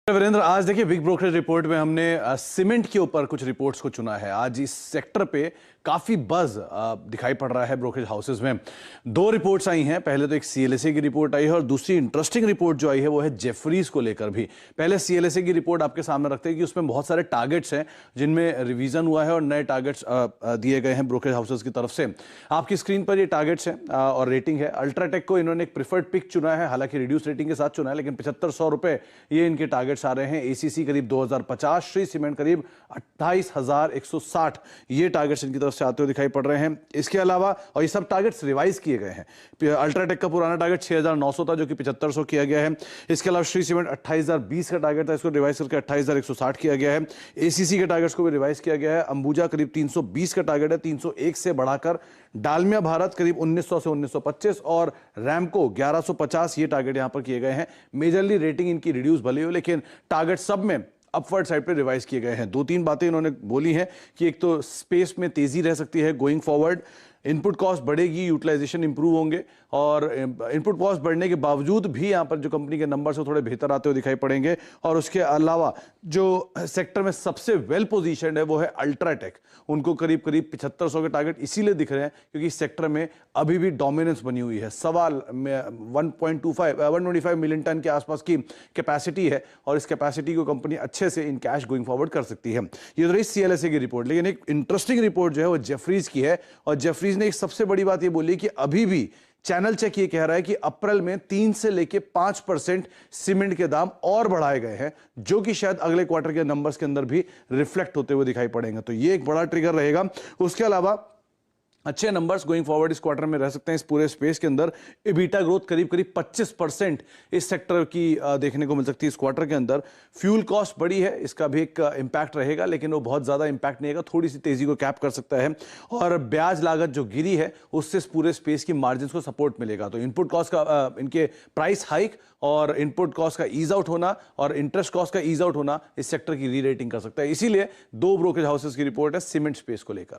वीरेंद्र, आज देखिए big brokerage report में हमने सीमेंट के ऊपर कुछ रिपोर्ट्स को चुना है। आज इस सेक्टर पे काफी बज दिखाई पड़ रहा है ब्रोकरेज हाउसेस में। दो रिपोर्ट्स आई हैं। पहले तो एक सीएलएसए की रिपोर्ट आई है और दूसरी इंटरेस्टिंग रिपोर्ट जो आई है वो है जेफरीज को लेकर भी। पहले सीएलएसए की रिपोर्ट आपके सामने रखते हैं कि उसमें बहुत सारे टारगेट्स हैं जिनमें रिवीजन हुआ है और नए टारगेट्स दिए गए हैं ब्रोकरेज हाउसेस की तरफ से। आपकी स्क्रीन पर ये टारगेट्स हैं और रेटिंग है। अल्ट्राटेक को इन्होंने एक प्रिफर्ड पिक चुना है, हालांकि रिड्यूस रेटिंग के साथ चुना है, लेकिन 7500 रुपए ये इनके टारगेट्स आ रहे हैं। एसीसी करीब 2050, श्री सीमेंट करीब 28,160 ये टारगेट्स इनकी तरफ से आते हुए दिखाई पड़ रहे हैं। इसके अलावा और ये सब टारगेट्स रिवाइज किए गए हैं। अल्ट्राटेक का पुराना टारगेट 6,900 था जो कि 7500 किया गया है। इसके अलावा श्री सीमेंट 28,020 का टारगेट था, इसको रिवाइज करके 28,160 किया गया है। एसीसी के टारगेट्स को भी रिवाइज किया गया है। अंबुजा करीब 320 का टारगेट है, 301 से बढ़ाकर डालमिया भारत करीब 1900 से 1925 और रैमको 1150 ये टारगेट यहां पर किए गए हैं। मेजरली रेटिंग इनकी रिड्यूस भले हो, लेकिन टारगेट सब में अपवर्ड साइड पे रिवाइज किए गए हैं। दो तीन बातें इन्होंने बोली हैं कि एक तो स्पेस में तेजी रह सकती है गोइंग फॉरवर्ड, इनपुट कॉस्ट बढ़ेगी, यूटिलाइजेशन इंप्रूव होंगे और इनपुट कॉस्ट बढ़ने के बावजूद भी यहां पर जो कंपनी के नंबर से थोड़े बेहतर आते हुए दिखाई पड़ेंगे। और उसके अलावा जो सेक्टर में सबसे वेल पोजीशनड है वो है अल्ट्राटेक। उनको करीब करीब 7500 के टारगेट इसीलिए दिख रहे हैं क्योंकि इस सेक्टर में अभी भी डोमिनेंस बनी हुई है। सवाल 125 मिलियन टन के आसपास की कैपेसिटी है और इस कैपेसिटी को कंपनी अच्छे से इन कैश गोइंग फॉरवर्ड कर सकती है। ये तो रही सीएलएसए की रिपोर्ट, लेकिन एक इंटरेस्टिंग रिपोर्ट जो है वो जेफरीज की है और जेफरीज ने एक सबसे बड़ी बात ये बोली कि अभी भी चैनल चेक ये कह रहा है कि अप्रैल में 3 से लेके 5% सीमेंट के दाम और बढ़ाए गए हैं, जो कि शायद अगले क्वार्टर के नंबर्स के अंदर भी रिफ्लेक्ट होते हुए दिखाई पड़ेंगे। तो ये एक बड़ा ट्रिगर रहेगा। उसके अलावा अच्छे नंबर्स गोइंग फॉरवर्ड इस क्वार्टर में रह सकते हैं। इस पूरे स्पेस के अंदर एबिटा ग्रोथ करीब करीब 25% इस सेक्टर की देखने को मिल सकती है इस क्वार्टर के अंदर। फ्यूल कॉस्ट बड़ी है, इसका भी एक इंपैक्ट रहेगा, लेकिन वो बहुत ज्यादा इंपैक्ट नहीं रहेगा, थोड़ी सी तेजी को कैप कर सकता है। और ब्याज लागत जो गिरी है उससे इस पूरे स्पेस की मार्जिन को सपोर्ट मिलेगा। तो इनपुट कॉस्ट का इनके प्राइस हाइक और इनपुट कॉस्ट का ईज आउट होना और इंटरेस्ट कॉस्ट का ईज आउट होना इस सेक्टर की री रेटिंग कर सकता है। इसीलिए दो ब्रोकरेज हाउसेस की रिपोर्ट है सीमेंट स्पेस को लेकर।